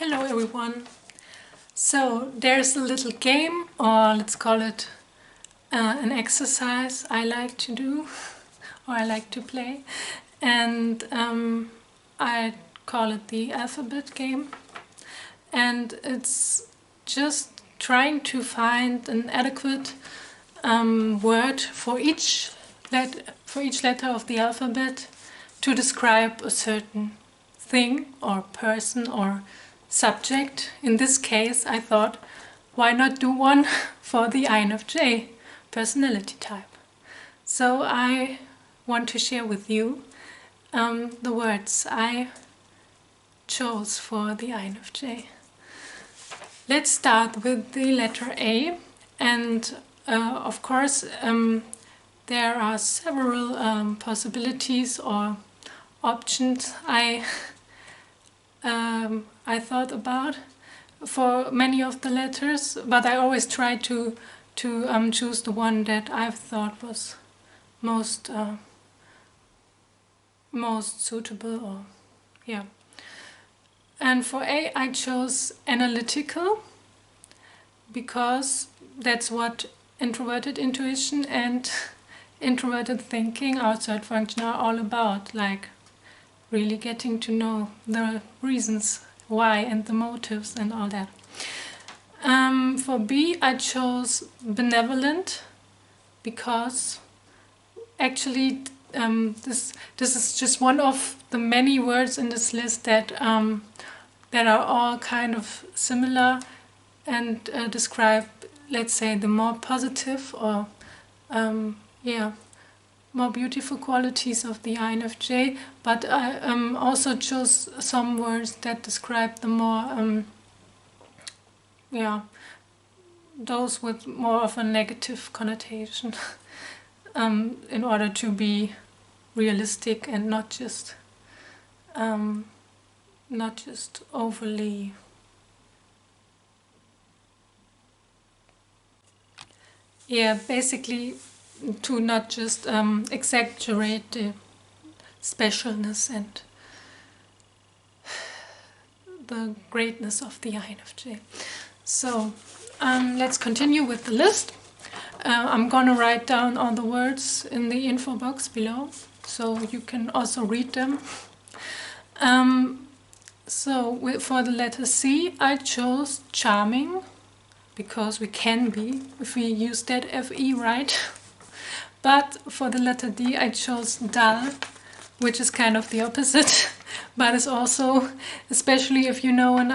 Hello everyone. So there's a little game, or let's call it an exercise I like to do, or I like to play, and I call it the alphabet game. And it's just trying to find an adequate word for each letter of the alphabet to describe a certain thing or person or subject. In this case, I thought, why not do one for the INFJ personality type? So I want to share with you the words I chose for the INFJ. Let's start with the letter A, and of course there are several possibilities or options I thought about for many of the letters, but I always try to choose the one that I thought was most suitable, or yeah. And for A, I chose analytical because that's what introverted intuition and introverted thinking, outside function, are all about, like really getting to know the reasons why and the motives and all that. For B, I chose benevolent because actually this is just one of the many words in this list that are all kind of similar and describe, let's say, the more positive or more beautiful qualities of the INFJ, but I also chose some words that describe the more, those with more of a negative connotation, in order to be realistic and not just overly. Yeah, basically, to not just exaggerate the specialness and the greatness of the INFJ. So let's continue with the list. I'm gonna write down all the words in the info box below, so you can also read them. For the letter C, I chose charming, because we can be, if we use that FE right. But for the letter D, I chose dull, which is kind of the opposite, but it's also, especially if you know an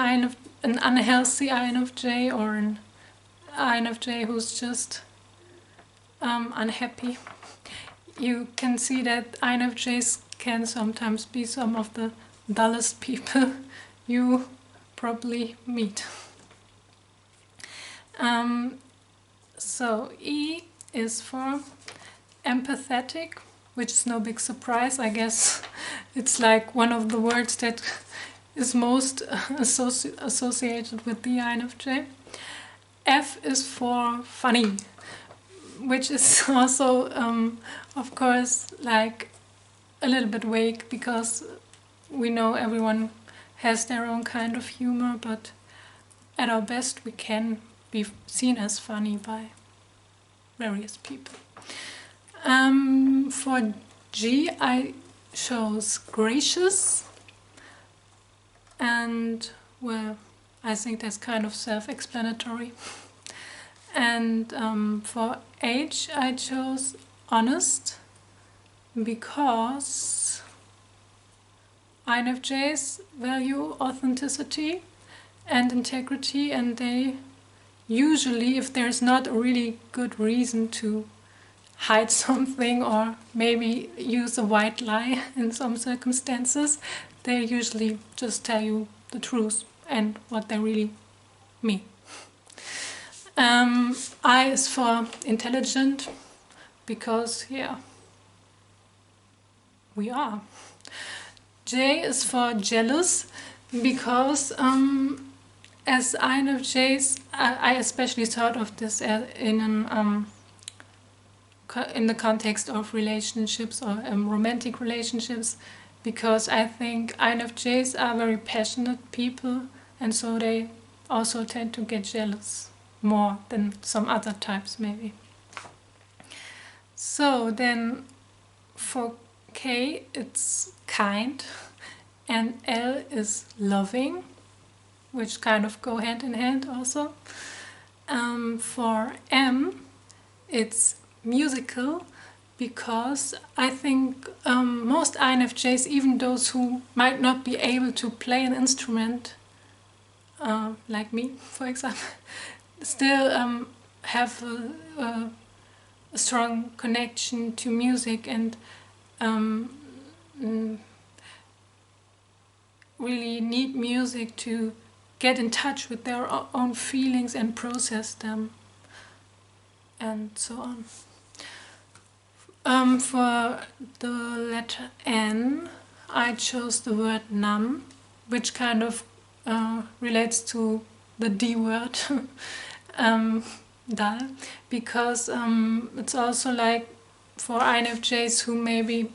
unhealthy INFJ or an INFJ who's just unhappy, you can see that INFJs can sometimes be some of the dullest people you probably meet. So E is for empathetic, which is no big surprise. I guess it's like one of the words that is most associated with the INFJ. F is for funny, which is also, of course, like a little bit vague, because we know everyone has their own kind of humor, but at our best we can be seen as funny by various people. For G, I chose gracious, and well, I think that's kind of self-explanatory. And for H, I chose honest, because INFJs value authenticity and integrity, and they usually, if there's not a really good reason to hide something or maybe use a white lie in some circumstances, they usually just tell you the truth and what they really mean. I is for intelligent, because yeah, we are. J is for jealous, because as INFJs, I especially thought of this in the context of relationships or romantic relationships, because I think INFJs are very passionate people and so they also tend to get jealous more than some other types maybe. So then for K it's kind, and L is loving, which kind of go hand in hand also. For M it's musical, because I think most INFJs, even those who might not be able to play an instrument, like me for example, still have a strong connection to music, and really need music to get in touch with their own feelings and process them, and so on. For the letter N, I chose the word numb, which kind of relates to the D word, dull, because it's also like for INFJs who maybe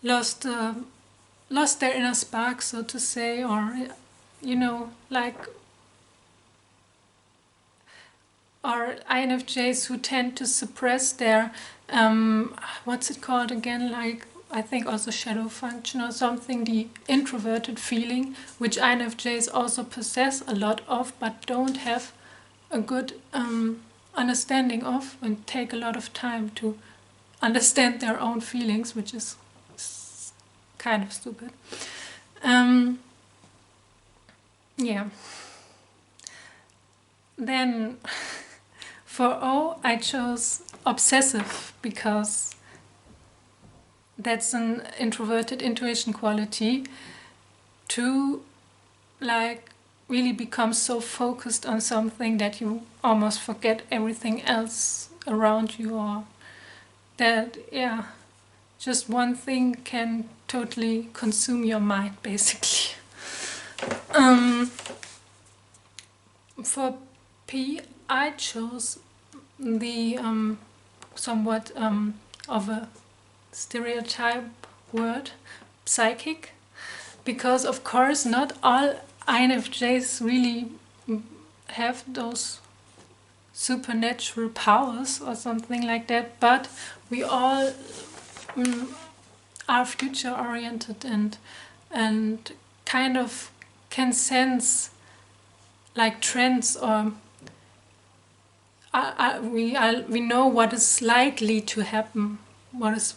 lost their inner spark, so to say, or like, or INFJs who tend to suppress their what's it called again, like I think also shadow function or something, the introverted feeling, which INFJs also possess a lot of but don't have a good understanding of, and take a lot of time to understand their own feelings, which is kind of stupid. Yeah. Then for O I chose obsessive, because that's an introverted intuition quality, to like really become so focused on something that you almost forget everything else around you, or that just one thing can totally consume your mind basically. For P I chose the somewhat of a stereotype word, psychic, because of course not all INFJs really have those supernatural powers or something like that, but we all are future oriented and kind of can sense like trends, or we know what is likely to happen, what is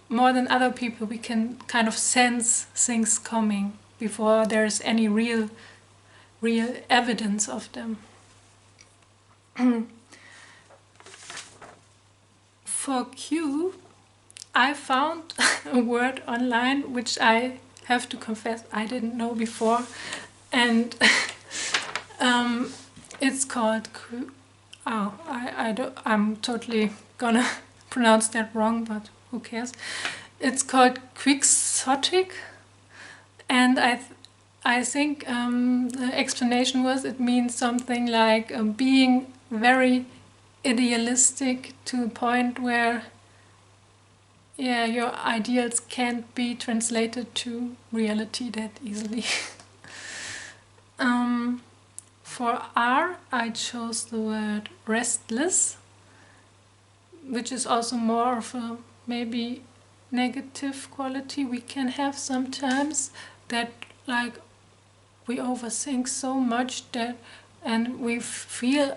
more than other people. We can kind of sense things coming before there's any real evidence of them. For Q, I found a word online which I have to confess I didn't know before, and it's called I'm totally gonna pronounce that wrong, but who cares? It's called quixotic, and I think the explanation was it means something like being very idealistic to a point where your ideals can't be translated to reality that easily. For R, I chose the word restless, which is also more of a maybe negative quality we can have sometimes, that like we overthink so much that, and we feel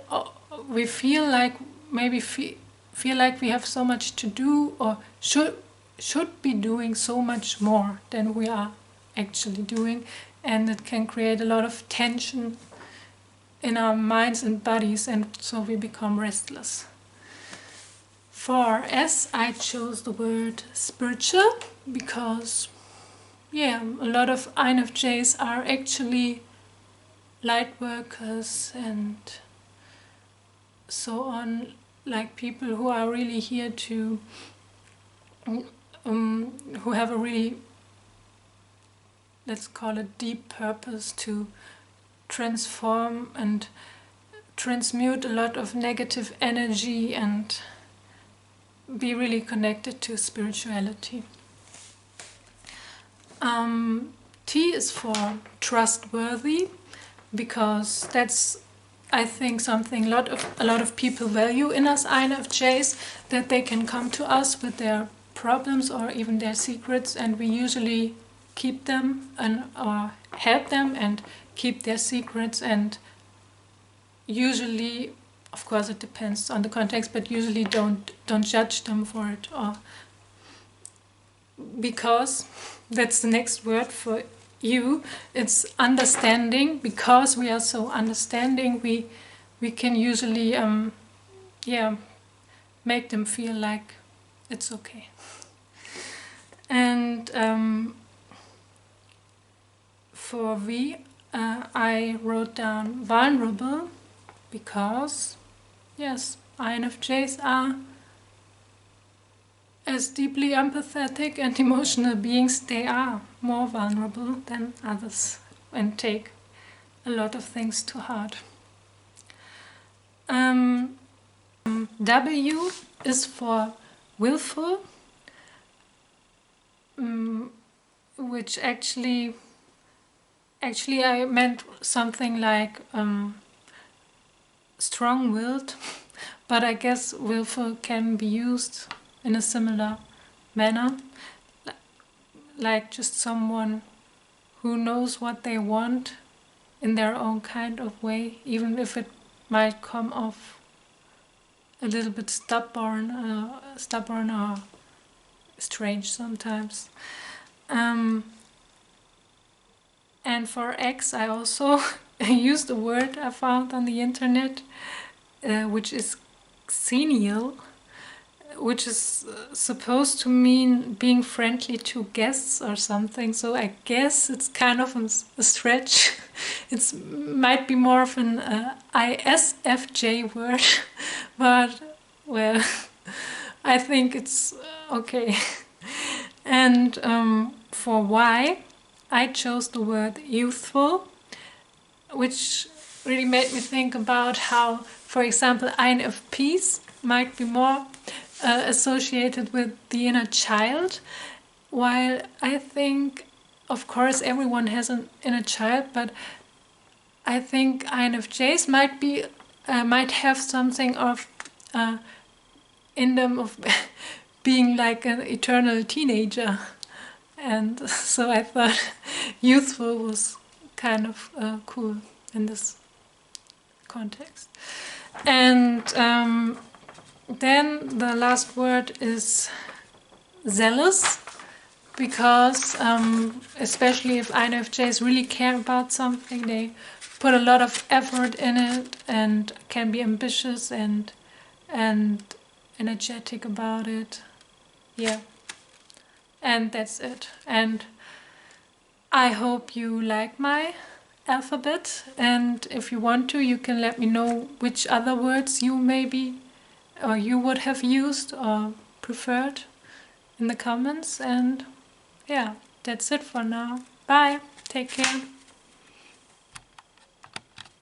like maybe feel like we have so much to do, or should be doing so much more than we are actually doing, and it can create a lot of tension in our minds and bodies, and so we become restless. For S, I chose the word spiritual, because a lot of INFJs are actually light workers and so on, like people who are really here to who have a really, let's call it, deep purpose to transform and transmute a lot of negative energy and be really connected to spirituality. T is for trustworthy, because that's, I think, something a lot of people value in us INFJs, that they can come to us with their problems or even their secrets, and we usually keep them or help them and keep their secrets, and usually, of course it depends on the context, but usually don't judge them for it, or because that's the next word for you. It's understanding. Because we are so understanding, we can usually make them feel like it's okay. And for V, I wrote down vulnerable, because yes, INFJs are, as deeply empathetic and emotional beings, they are more vulnerable than others and take a lot of things to heart. W is for willful, which actually I meant something like strong-willed, but I guess willful can be used in a similar manner, like just someone who knows what they want in their own kind of way, even if it might come off a little bit stubborn or strange sometimes. And for X, I also used a word I found on the internet, which is enial, which is supposed to mean being friendly to guests or something. So I guess it's kind of a stretch. It might be more of an ISFJ word, but well, I think it's okay. And for Y, I chose the word youthful, which really made me think about how, for example, INFPs might be more associated with the inner child, while I think, of course, everyone has an inner child, but I think INFJs might have something of in them of being like an eternal teenager, and so I thought youthful was kind of cool in this context. And then the last word is zealous, because especially if INFJs really care about something, they put a lot of effort in it and can be ambitious and energetic about it. Yeah, and that's it. And I hope you like my alphabet, and if you want to, you can let me know which other words you maybe or you would have used or preferred in the comments. And yeah, that's it for now. Bye, take care.